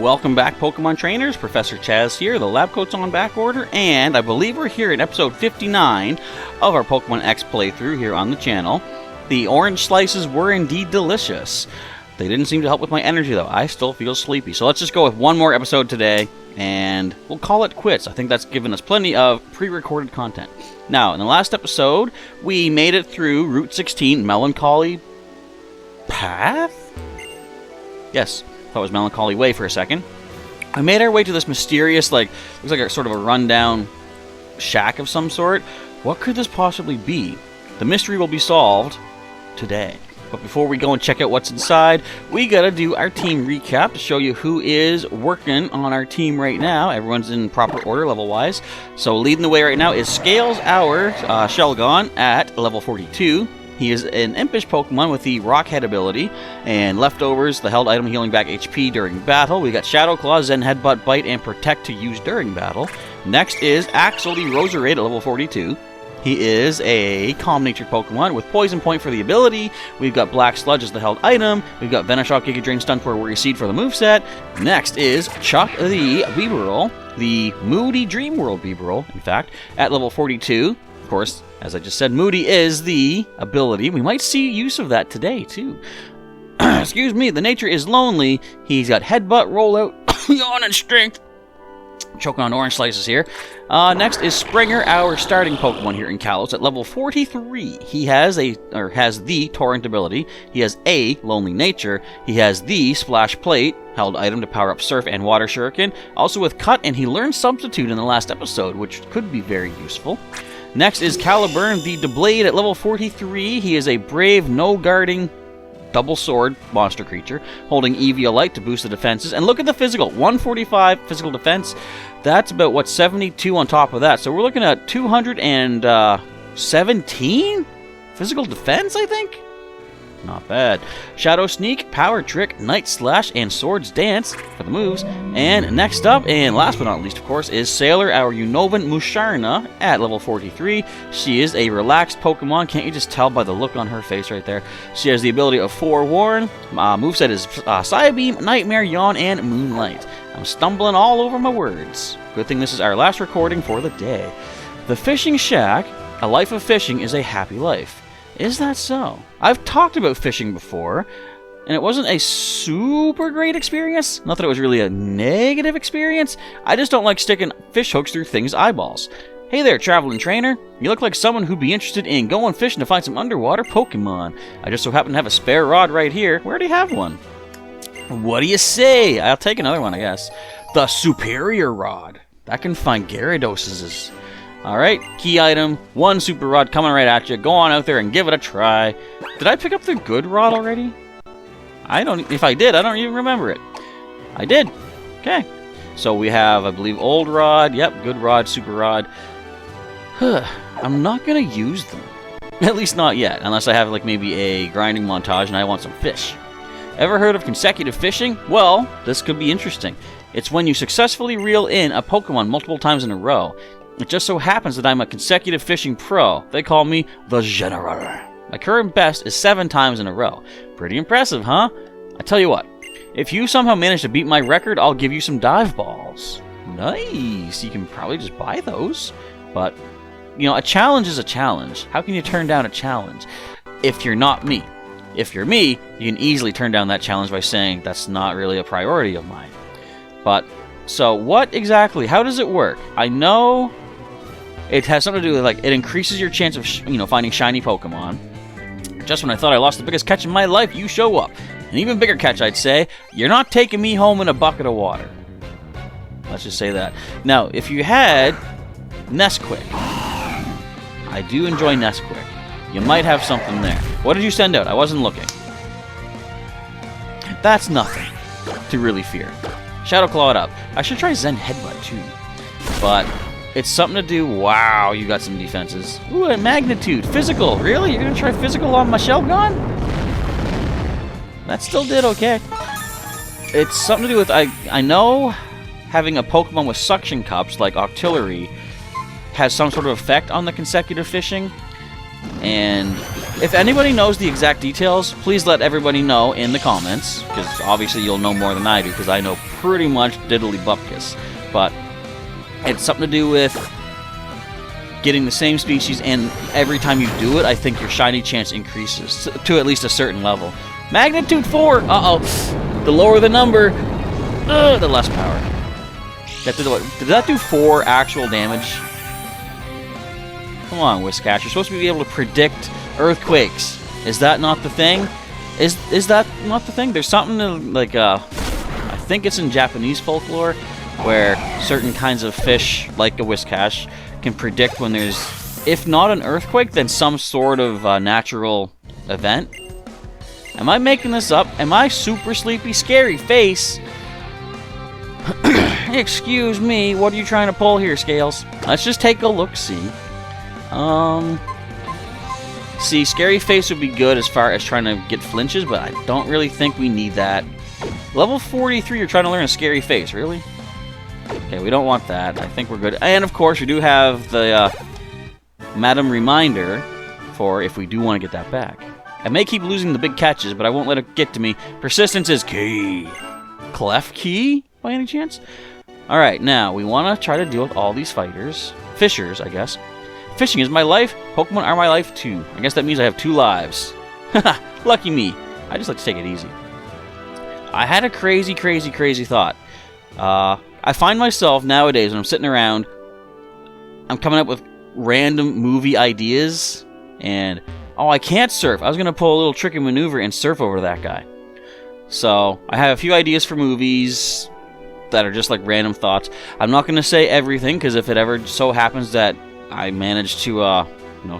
Welcome back, Pokemon trainers. Professor Chaz here. The lab coat's on back order, and I believe we're here in episode 59 of our Pokemon X playthrough here on the channel. The orange slices were indeed delicious. They didn't seem to help with my energy, though. I still feel sleepy. So let's just go with one more episode today, and we'll call it quits. I think that's given us plenty of pre-recorded content. Now, in the last episode, we made it through Route 16, Melancholy Path? Yes, thought it was Melancholy Way for a second. I made our way to this mysterious, looks like a sort of a rundown shack of some sort. What could this possibly be? The mystery will be solved today. But before we go and check out what's inside, we gotta do our team recap to show you who is working on our team right now. Everyone's in proper order, level-wise. So leading the way right now is Scales, our Shelgon, at level 42. He is an impish Pokemon with the Rock Head ability, and leftovers, the held item healing back HP during battle. We got Shadow Claw, Zen Headbutt, Bite, and Protect to use during battle. Next is Axel the Roserade at level 42. He is a calm-natured Pokemon with Poison Point for the ability. We've got Black Sludge as the held item. We've got Venoshock, Giga Drain, Stun for Worry Seed for the moveset. Next is Chuck the Bibarel, the Moody Dream World Bibarel, in fact, at level 42. Of course, as I just said, Moody is the ability. We might see use of that today, too. Excuse me, the nature is lonely. He's got Headbutt, Rollout, Yawn, and Strength. Choking on orange slices here. Next is Springer, our starting Pokemon here in Kalos at level 43. He has the Torrent ability. He has a Lonely Nature. He has the Splash Plate, held item to power up Surf and Water Shuriken. Also with Cut, and he learned Substitute in the last episode, which could be very useful. Next is Caliburn the Blade at level 43. He is a brave, no-guarding, double sword monster creature, holding Eevee Light to boost the defenses. And look at the physical, 145 physical defense. That's about, what, 72 on top of that. So we're looking at 217 physical defense, I think? Not bad. Shadow Sneak, Power Trick, Night Slash, and Swords Dance for the moves. And next up, and last but not least, of course, is Sailor, our Unnovan Musharna at level 43. She is a relaxed Pokemon. Can't you just tell by the look on her face right there? She has the ability of Forewarn. Moveset is Psybeam, Nightmare, Yawn, and Moonlight. I'm stumbling all over my words. Good thing this is our last recording for the day. The Fishing Shack, a life of fishing is a happy life. Is that so? I've talked about fishing before, and it wasn't a super great experience. Not that it was really a negative experience. I just don't like sticking fish hooks through things' eyeballs. Hey there, traveling trainer. You look like someone who'd be interested in going fishing to find some underwater Pokemon. I just so happen to have a spare rod right here. We already have one. What do you say? I'll take another one, I guess. The Superior Rod. That can find Gyarados'. Alright, key item, one super rod coming right at you. Go on out there and give it a try. Did I pick up the good rod already? If I did, I don't even remember it. I did. Okay. So we have, I believe, old rod. Yep, good rod, super rod. I'm not going to use them. At least not yet, unless I have maybe a grinding montage and I want some fish. Ever heard of consecutive fishing? Well, this could be interesting. It's when you successfully reel in a Pokemon multiple times in a row. It just so happens that I'm a consecutive fishing pro. They call me the General. My current best is 7 times in a row. Pretty impressive, huh? I tell you what, if you somehow manage to beat my record, I'll give you some dive balls. Nice. You can probably just buy those. But, a challenge is a challenge. How can you turn down a challenge if you're not me? If you're me, you can easily turn down that challenge by saying that's not really a priority of mine. But, so what exactly, how does it work? I know it has something to do with, it increases your chance of, finding shiny Pokemon. Just when I thought I lost the biggest catch in my life, you show up. An even bigger catch, I'd say. You're not taking me home in a bucket of water. Let's just say that. Now, if you had Nesquik, I do enjoy Nesquik. You might have something there. What did you send out? I wasn't looking. That's nothing to really fear. Shadow Claw it up. I should try Zen Headbutt, too. But it's something to do. Wow, you got some defenses. Ooh, and Magnitude. Physical. Really? You're going to try Physical on my Shelgon? That still did okay. It's something to do with... I know having a Pokemon with suction cups, like Octillery, has some sort of effect on the consecutive fishing. And If anybody knows the exact details, please let everybody know in the comments, because obviously you'll know more than I do, because I know pretty much diddly bupkis. But it's something to do with getting the same species, and every time you do it, I think your shiny chance increases to at least a certain level. Magnitude 4! Uh-oh. The lower the number, the less power. Did that do 4 actual damage? Come on, Whiscash. You're supposed to be able to predict earthquakes. Is that not the thing? Is that not the thing? There's something to, like, I think it's in Japanese folklore, where certain kinds of fish, like a Whiscash, can predict when there's, if not an earthquake, then some sort of natural event. Am I making this up? Am I super sleepy, scary face? Excuse me, what are you trying to pull here, Scales? Let's just take a look-see. See, scary face would be good as far as trying to get flinches, but I don't really think we need that. Level 43, you're trying to learn a scary face, really? Okay, we don't want that. I think we're good. And, of course, we do have the Madam Reminder for if we do want to get that back. I may keep losing the big catches, but I won't let it get to me. Persistence is key. Clef key, by any chance? Alright, now, we want to try to deal with all these fighters. Fishers, I guess. Fishing is my life. Pokemon are my life, too. I guess that means I have 2 lives. Haha, lucky me. I just like to take it easy. I had a crazy thought. I find myself nowadays when I'm sitting around, I'm coming up with random movie ideas, and oh, I can't surf. I was going to pull a little tricky maneuver and surf over to that guy. So, I have a few ideas for movies that are just like random thoughts. I'm not going to say everything, because if it ever so happens that I manage to,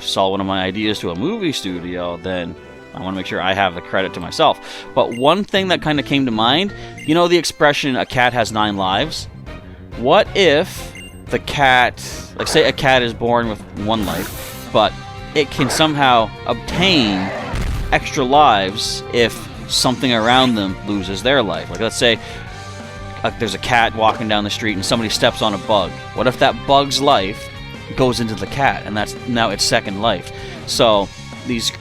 sell one of my ideas to a movie studio, then I want to make sure I have the credit to myself. But one thing that kind of came to mind, you know the expression, a cat has 9 lives? What if the cat, like say a cat is born with 1 life, but it can somehow obtain extra lives if something around them loses their life? Like let's say there's a cat walking down the street and somebody steps on a bug. What if that bug's life goes into the cat, and that's now its 2nd life? So these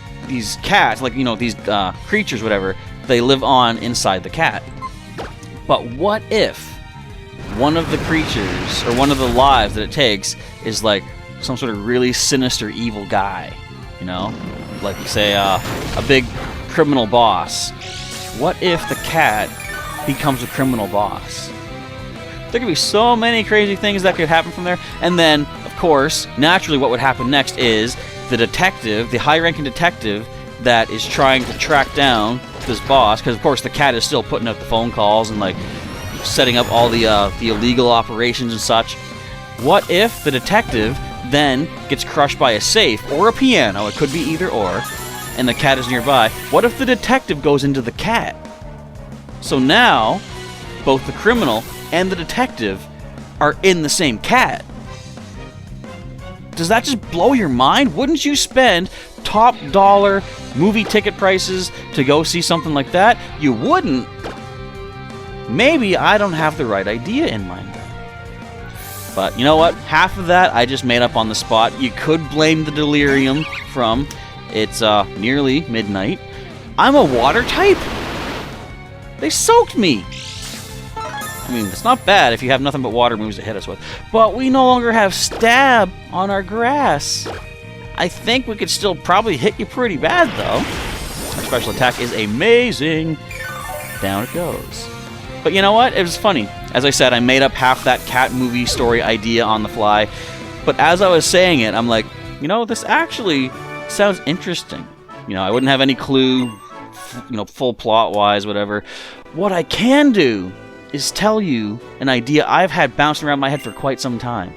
cats, like, these creatures, whatever, they live on inside the cat. But what if one of the creatures, or one of the lives that it takes, is like some sort of really sinister, evil guy? Like, say, a big criminal boss. What if the cat becomes a criminal boss? There could be so many crazy things that could happen from there. And then, of course, naturally what would happen next is the detective, the high-ranking detective that is trying to track down this boss, because of course the cat is still putting out the phone calls and like setting up all the illegal operations and such. What if the detective then gets crushed by a safe or a piano? It could be either or, and the cat is nearby. What if the detective goes into the cat? So now both the criminal and the detective are in the same cat. Does that just blow your mind? Wouldn't you spend top dollar movie ticket prices to go see something like that? You wouldn't. Maybe I don't have the right idea in mind. But you know what? Half of that I just made up on the spot. You could blame the delirium from it's nearly midnight. I'm a water type? They soaked me. I mean, it's not bad if you have nothing but water moves to hit us with. But we no longer have stab on our grass. I think we could still probably hit you pretty bad, though. Our special attack is amazing. Down it goes. But you know what? It was funny. As I said, I made up half that cat movie story idea on the fly. But as I was saying it, I'm like, this actually sounds interesting. I wouldn't have any clue, full plot-wise, whatever. What I can do is tell you an idea I've had bouncing around my head for quite some time.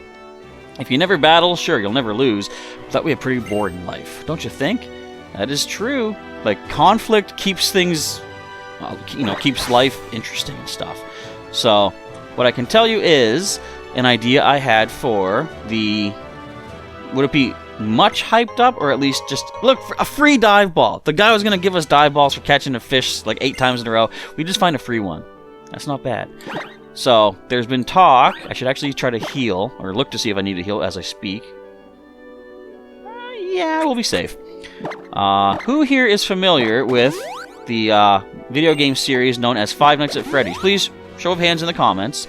If you never battle, sure, you'll never lose, but that would be a pretty boring life, don't you think? That is true. Like, conflict keeps things, keeps life interesting and stuff. So, what I can tell you is an idea I had for the, would it be much hyped up, or at least just, look, a free dive ball. The guy was going to give us dive balls for catching a fish like 8 times in a row. We just find a free one. That's not bad. So, there's been talk. I should actually try to heal, or look to see if I need to heal as I speak. Yeah, we'll be safe. Who here is familiar with the video game series known as Five Nights at Freddy's? Please, show of hands in the comments.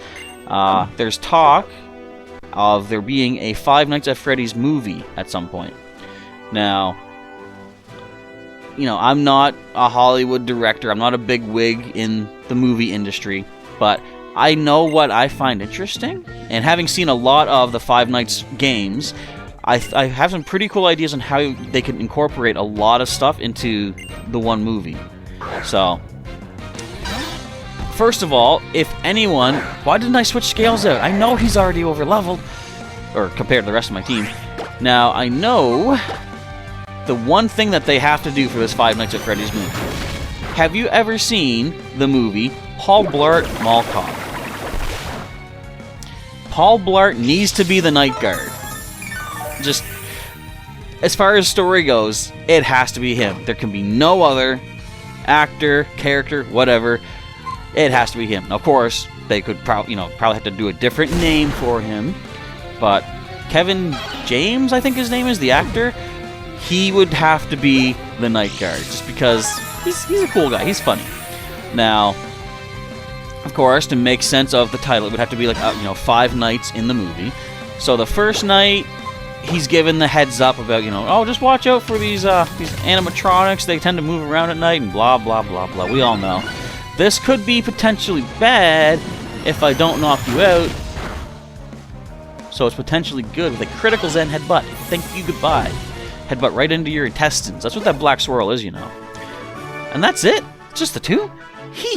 There's talk of there being a Five Nights at Freddy's movie at some point. Now, you know, I'm not a Hollywood director. I'm not a big wig in the movie industry, but I know what I find interesting. And having seen a lot of the Five Nights games, I have some pretty cool ideas on how they can incorporate a lot of stuff into the one movie. So, first of all, if anyone... Why didn't I switch Scales out? I know he's already over-leveled, or compared to the rest of my team. Now, I know the one thing that they have to do for this Five Nights at Freddy's movie. Have you ever seen the movie Paul Blart Mall Cop? Paul Blart needs to be the night guard. Just, as far as story goes, it has to be him. There can be no other actor, character, whatever. It has to be him. Now, of course, they could probably have to do a different name for him, but Kevin James, I think his name is, the actor, he would have to be the night guard, just because he's a cool guy. He's funny. Now, of course, to make sense of the title, it would have to be like 5 nights in the movie. So the first night, he's given the heads up about, oh, just watch out for these animatronics. They tend to move around at night and blah, blah, blah, blah. We all know. This could be potentially bad if I don't knock you out. So it's potentially good with a critical Zen headbutt. Thank you, goodbye. Headbutt right into your intestines. That's what that black swirl is, And that's it? Just the two?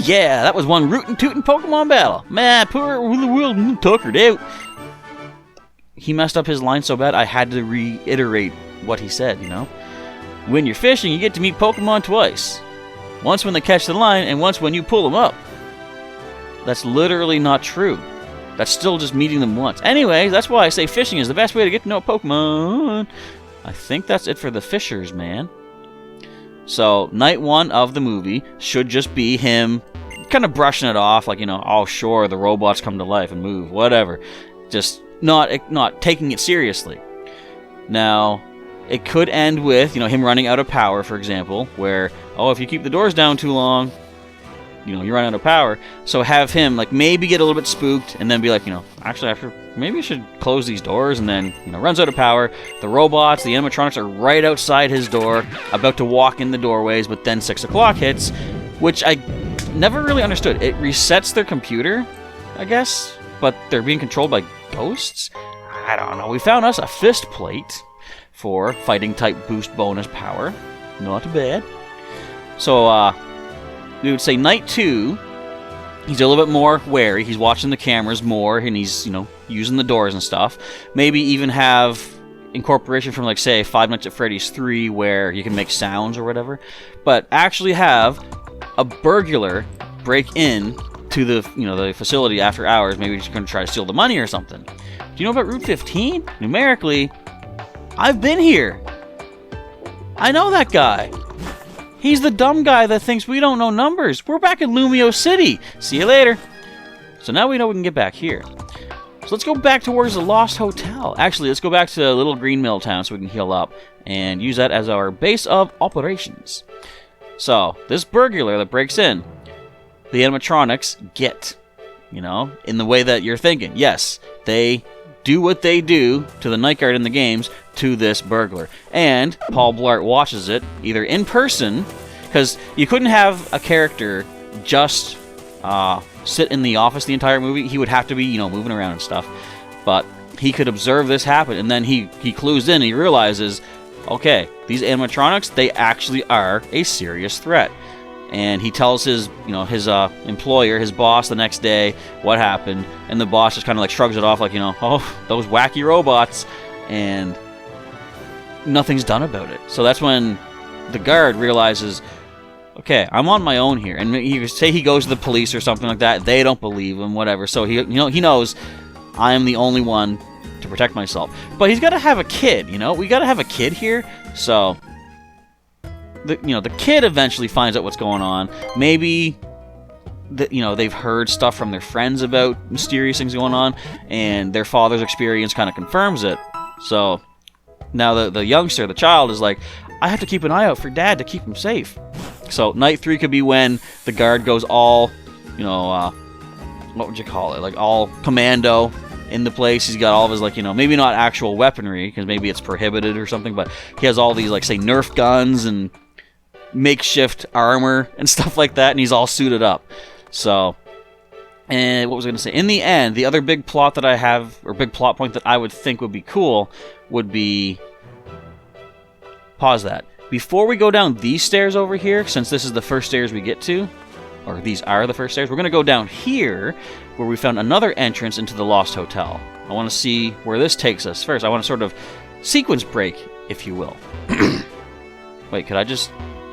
Yeah, that was one rootin' tootin' Pokemon battle. Man, poor the world tuckered out. He messed up his line so bad I had to reiterate what he said, When you're fishing, you get to meet Pokemon twice. Once when they catch the line, and once when you pull them up. That's literally not true. That's still just meeting them once. Anyways, that's why I say fishing is the best way to get to know Pokemon. I think that's it for the fishers, man. So, night 1 of the movie should just be him kind of brushing it off, like, oh, sure, the robots come to life and move, whatever. Just not taking it seriously. Now, it could end with, him running out of power, for example, where, oh, if you keep the doors down too long, you run out of power. So have him, maybe get a little bit spooked, and then be like, actually, maybe you should close these doors, and then, runs out of power. The robots, the animatronics are right outside his door, about to walk in the doorways, but then 6 o'clock hits, which I never really understood. It resets their computer, I guess, but they're being controlled by ghosts? I don't know. We found us a fist plate for fighting type boost bonus power. Not bad. So, we would say night 2, he's a little bit more wary. He's watching the cameras more, and he's, using the doors and stuff. Maybe even have incorporation from, say, Five Nights at Freddy's 3, where you can make sounds or whatever. But actually have a burglar break in to the, the facility after hours. Maybe he's going to try to steal the money or something. Do you know about Route 15? Numerically, I've been here. I know that guy. He's the dumb guy that thinks we don't know numbers. We're back in Lumio City. See you later. So now we know we can get back here. So let's go back towards the Lost Hotel. Actually, let's go back to Little Green Mill Town so we can heal up and use that as our base of operations. So, this burglar that breaks in, the animatronics get, in the way that you're thinking. Yes, they do what they do to the night guard in the games to this burglar. And Paul Blart watches it, either in person, because you couldn't have a character just sit in the office the entire movie. He would have to be, moving around and stuff. But he could observe this happen, and then he clues in and he realizes, okay, these animatronics, they actually are a serious threat. And he tells his employer, his boss, the next day what happened, and the boss just kind of shrugs it off, oh, those wacky robots, and nothing's done about it. So that's when the guard realizes, okay, I'm on my own here, and you say he goes to the police or something like that, they don't believe him, whatever. So he knows I am the only one to protect myself. But he's got to have a kid, we got to have a kid here, so. The kid eventually finds out what's going on. Maybe they've heard stuff from their friends about mysterious things going on, and their father's experience kind of confirms it. So now the youngster, the child, is like, I have to keep an eye out for Dad to keep him safe. So night 3 could be when the guard goes all, you know, what would you call it? Like all commando in the place. He's got all of his, like, you know, maybe not actual weaponry because maybe it's prohibited or something, but he has all these, like, say, Nerf guns and makeshift armor and stuff like that, and he's all suited up. So, and what was I going to say? In the end, the other big plot that I have, or big plot point that I would think would be cool, would be... Pause that. Before we go down these stairs over here, since this is the first stairs we get to, or these are the first stairs, we're going to go down here, where we found another entrance into the Lost Hotel. I want to see where this takes us first. I want to sort of sequence break, if you will. Wait, could I just...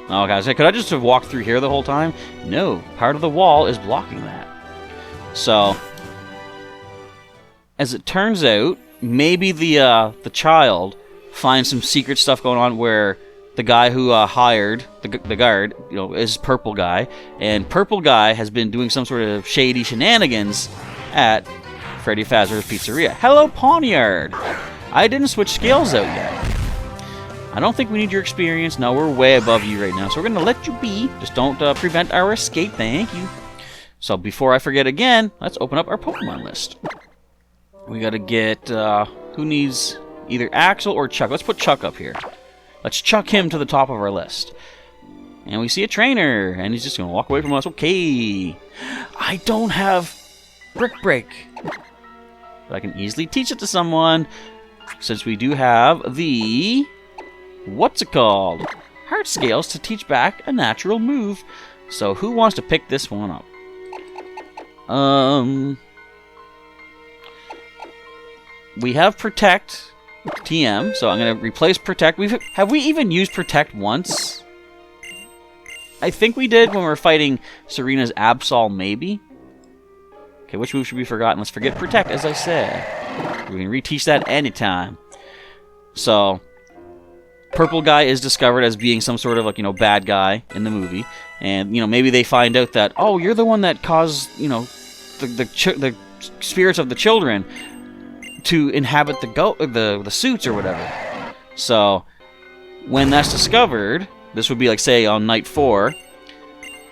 Oh, guys, could I just have walked through here the whole time? No, part of the wall is blocking that. So, as it turns out, maybe the child finds some secret stuff going on where the guy who hired the guard, you know, is Purple Guy, and Purple Guy has been doing some sort of shady shenanigans at Freddy Fazbear's Pizzeria. Hello, Pawniard! I didn't switch scales out yet. I don't think we need your experience. No, we're way above you right now, so we're going to let you be. Just don't prevent our escape, thank you. So before I forget again, let's open up our Pokemon list. We got to get, who needs either Axel or Chuck? Let's put Chuck up here. Let's chuck him to the top of our list. And we see a trainer, and he's just going to walk away from us. Okay. I don't have Brick Break. But I can easily teach it to someone, since we do have the... What's it called? Heart Scales to teach back a natural move. So who wants to pick this one up? We have Protect TM, so I'm going to replace Protect. Have we even used Protect once? I think we did when we were fighting Serena's Absol, maybe. Okay, which move should be forgotten? Let's forget Protect, as I said. We can reteach that anytime. So, Purple Guy is discovered as being some sort of, like, you know, bad guy in the movie. And, you know, maybe they find out that, oh, you're the one that caused, you know, the spirits of the children to inhabit the suits or whatever. So, when that's discovered, this would be like, say, on night 4,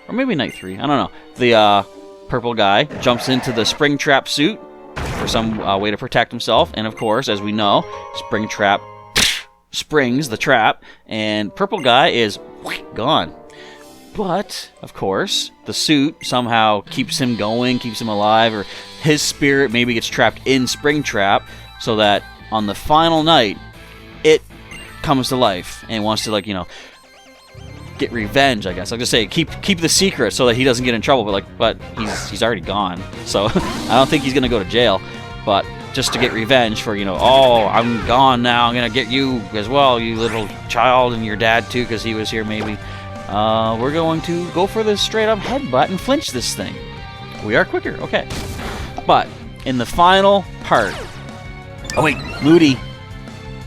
or maybe night 3, I don't know. The Purple Guy jumps into the Springtrap suit for some way to protect himself, and of course, as we know, Springtrap springs the trap, and Purple Guy is gone. But, of course, the suit somehow keeps him going, keeps him alive, or his spirit maybe gets trapped in Springtrap, so that on the final night, it comes to life and wants to, like, you know, get revenge, I guess. Like I say, keep the secret so that he doesn't get in trouble, but he's already gone. So I don't think he's gonna go to jail. But just to get revenge for, you know, oh, I'm gone now, I'm gonna get you as well, you little child, and your dad too, because he was here maybe. We're going to go for the straight up headbutt and flinch this thing. We are quicker, okay. But in the final part, oh wait, Moody.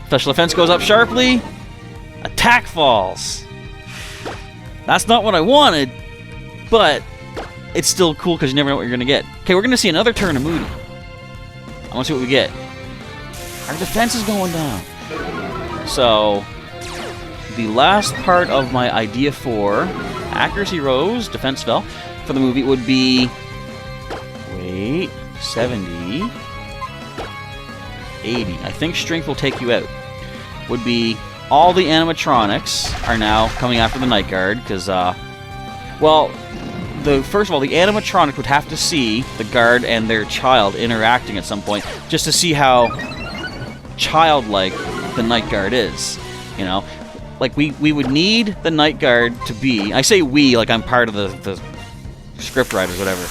Special defense goes up sharply. Attack falls. That's not what I wanted, but it's still cool because you never know what you're going to get. Okay, we're going to see another turn of Moody. I want to see what we get. Our defense is going down. So, the last part of my idea for accuracy rose, defense fell, for the movie would be... Wait, 70... 80. I think strength will take you out. Would be all the animatronics are now coming after the Night Guard because, well, first of all, the animatronic would have to see the guard and their child interacting at some point just to see how childlike the Night Guard is. You know, like we would need the Night Guard to be. I say we like I'm part of the script writers, whatever.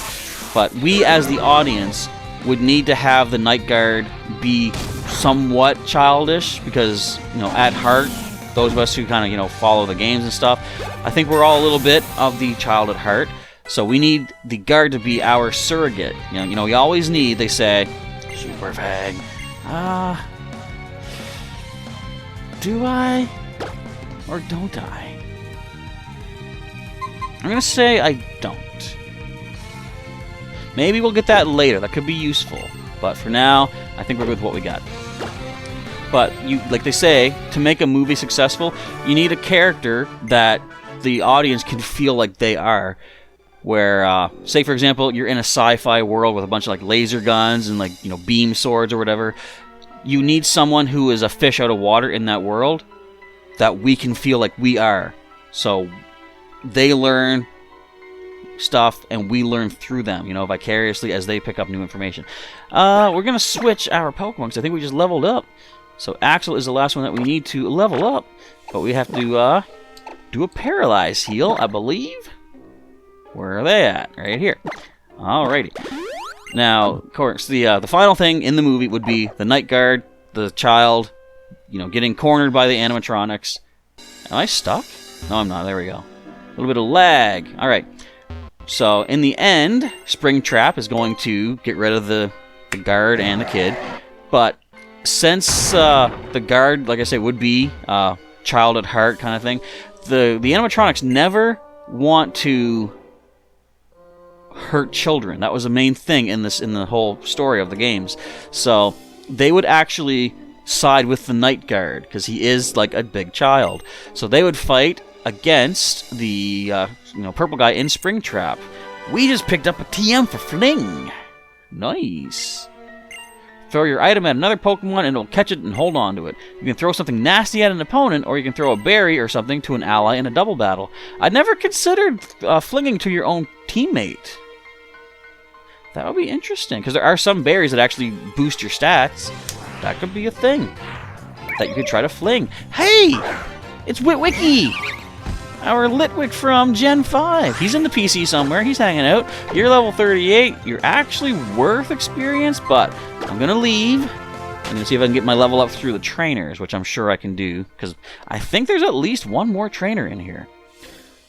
But we as the audience would need to have the Night Guard be somewhat childish because, you know, at heart, those of us who kind of, you know, follow the games and stuff, I think we're all a little bit of the child at heart. So we need the guard to be our surrogate. You know, we always need, they say, Super Fang. Do I? Or don't I? I'm going to say I don't. Maybe we'll get that later. That could be useful. But for now, I think we're good with what we got. But you, like they say, to make a movie successful, you need a character that the audience can feel like they are. Where, say for example, you're in a sci-fi world with a bunch of like laser guns and like, you know, beam swords or whatever. You need someone who is a fish out of water in that world that we can feel like we are. So they learn stuff and we learn through them, you know, vicariously as they pick up new information. We're gonna switch our Pokemon because I think we just leveled up. So Axel is the last one that we need to level up, but we have to do a Paralyze heal, I believe. Where are they at? Right here. Alrighty. Now, of course, the final thing in the movie would be the night guard, the child, you know, getting cornered by the animatronics. Am I stuck? No, I'm not. There we go. A little bit of lag. All right. So, in the end, Springtrap is going to get rid of the guard and the kid. But since the guard, like I say, would be child at heart kind of thing, the animatronics never want to hurt children. That was the main thing in the whole story of the games. So they would actually side with the night guard because he is like a big child. So they would fight against the purple guy in Springtrap. We just picked up a TM for Fling. Nice. Throw your item at another Pokemon and it'll catch it and hold on to it. You can throw something nasty at an opponent, or you can throw a berry or something to an ally in a double battle. I'd never considered flinging to your own teammate. That would be interesting, because there are some berries that actually boost your stats. That could be a thing that you could try to fling. Hey! It's Witwicky! Our Litwick from Gen 5. He's in the PC somewhere. He's hanging out. You're level 38. You're actually worth experience, but I'm going to leave. I'm going to see if I can get my level up through the trainers, which I'm sure I can do, because I think there's at least one more trainer in here.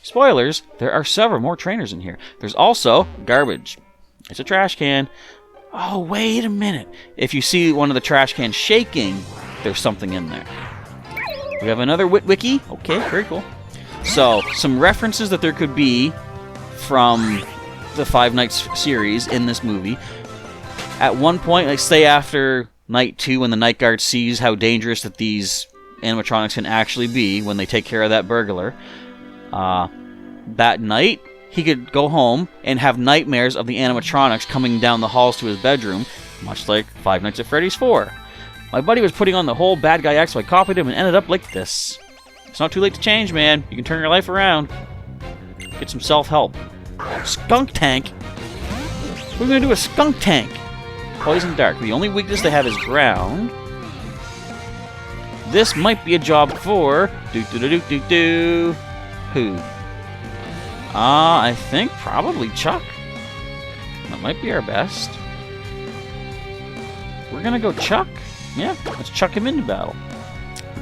Spoilers, there are several more trainers in here. There's also garbage. It's a trash can. Oh, wait a minute. If you see one of the trash cans shaking, there's something in there. We have another Witwicky. Okay, very cool. So, some references that there could be from the Five Nights series in this movie. At one point, like say after Night 2, when the Night Guard sees how dangerous that these animatronics can actually be when they take care of that burglar, that night, he could go home and have nightmares of the animatronics coming down the halls to his bedroom, much like Five Nights at Freddy's 4. My buddy was putting on the whole bad guy act, so I copied him and ended up like this. It's not too late to change, man. You can turn your life around. Get some self-help. Skunk Tank? What are we going to do with Skunk Tank? Poison Dark. The only weakness they have is ground. This might be a job for... Who? I think probably Chuck. That might be our best. We're gonna go Chuck. Yeah, let's chuck him into battle.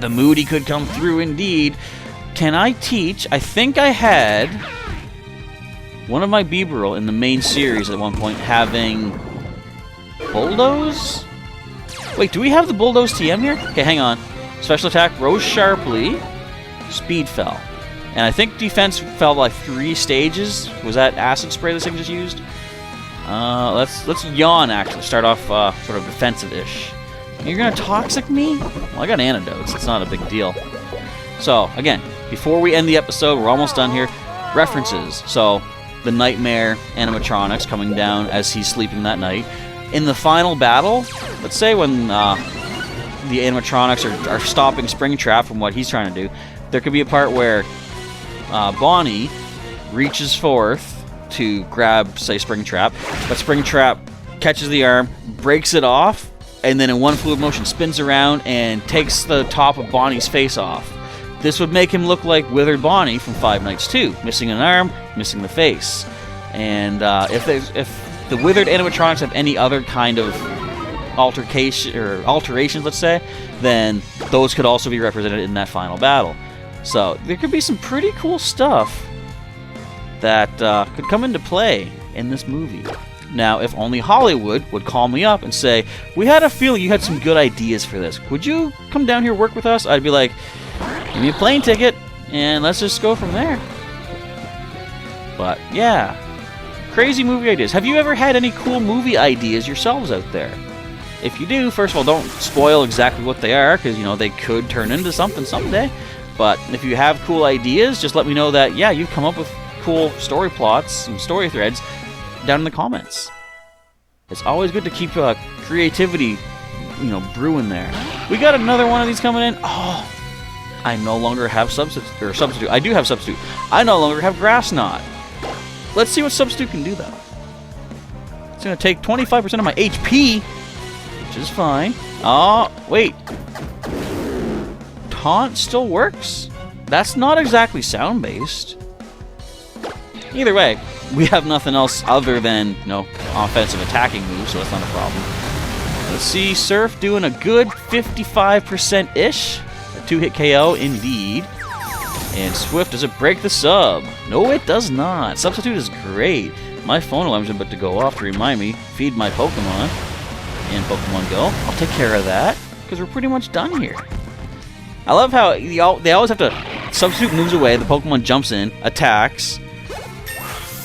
The Moody could come through indeed. Can I teach? I think I had one of my Bibarel in the main series at one point having Bulldoze? Wait, do we have the Bulldoze TM here? Okay, hang on. Special attack rose sharply. Speed fell. And I think defense fell by 3 stages. Was that acid spray this thing just used? Let's yawn actually. Start off sort of defensive-ish. You're gonna toxic me? Well, I got antidotes. It's not a big deal. So again, before we end the episode, we're almost done here. References. So the nightmare animatronics coming down as he's sleeping that night. In the final battle, let's say when the animatronics are stopping Springtrap from what he's trying to do, there could be a part where Bonnie reaches forth to grab, say, Springtrap, but Springtrap catches the arm, breaks it off, and then in one fluid motion spins around and takes the top of Bonnie's face off. This would make him look like Withered Bonnie from Five Nights 2, missing an arm, missing the face. And if the withered animatronics have any other kind of altercation or alterations, let's say, then those could also be represented in that final battle. So there could be some pretty cool stuff that could come into play in this movie. Now, if only Hollywood would call me up and say, we had a feeling you had some good ideas for this. Would you come down here work with us? I'd be like, give me a plane ticket, and let's just go from there. But, yeah. Crazy movie ideas. Have you ever had any cool movie ideas yourselves out there? if you do, first of all, don't spoil exactly what they are, because, you know, they could turn into something someday. But if you have cool ideas, just let me know that, yeah, you've come up with cool story plots and story threads down in the comments. It's always good to keep creativity, you know, brewing there. We got another one of these coming in. Oh, I no longer have substitute. I do have substitute. I no longer have grass knot. Let's see what substitute can do, though. It's going to take 25% of my HP, which is fine. Oh, wait. Taunt still works? That's not exactly sound-based. Either way, we have nothing else other than, you know, offensive attacking moves, so that's not a problem. Let's see, Surf doing a good 55%-ish. A 2-hit KO, indeed. And Swift, does it break the sub? No, it does not. Substitute is great. My phone alarm's about to go off to remind me, feed my Pokemon in Pokemon Go. I'll take care of that, because we're pretty much done here. I love how they always have to... Substitute moves away, the Pokemon jumps in, attacks...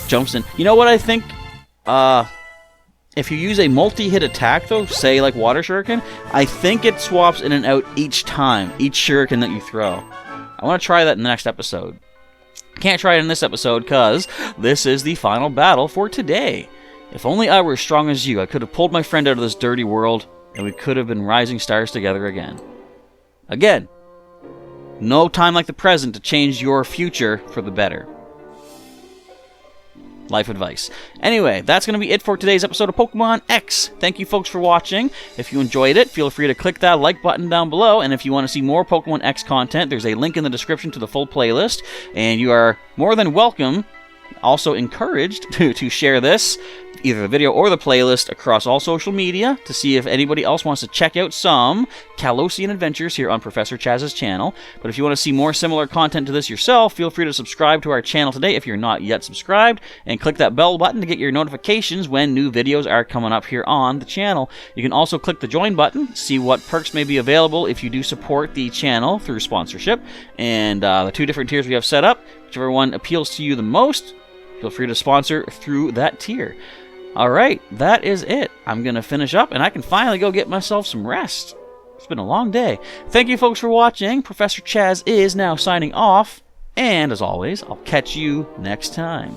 jumps in. You know what I think? If you use a multi-hit attack, though, say like Water Shuriken, I think it swaps in and out each time, each Shuriken that you throw. I want to try that in the next episode. Can't try it in this episode, because this is the final battle for today. If only I were as strong as you, I could have pulled my friend out of this dirty world, and we could have been rising stars together again. Again, no time like the present to change your future for the better. Life advice. Anyway, that's going to be it for today's episode of Pokemon X. Thank you folks for watching. If you enjoyed it, feel free to click that like button down below, and if you want to see more Pokemon X content, there's a link in the description to the full playlist, and you are more than welcome, also encouraged, to share this, either the video or the playlist, across all social media to see if anybody else wants to check out some Kalosian adventures here on Professor Chaz's channel. But if you want to see more similar content to this yourself, feel free to subscribe to our channel today if you're not yet subscribed, and click that bell button to get your notifications when new videos are coming up here on the channel. You can also click the join button, see what perks may be available if you do support the channel through sponsorship, and the 2 different tiers we have set up. Whichever one appeals to you the most, feel free to sponsor through that tier. Alright, that is it. I'm going to finish up, and I can finally go get myself some rest. It's been a long day. Thank you folks for watching. Professor Chaz is now signing off, and as always, I'll catch you next time.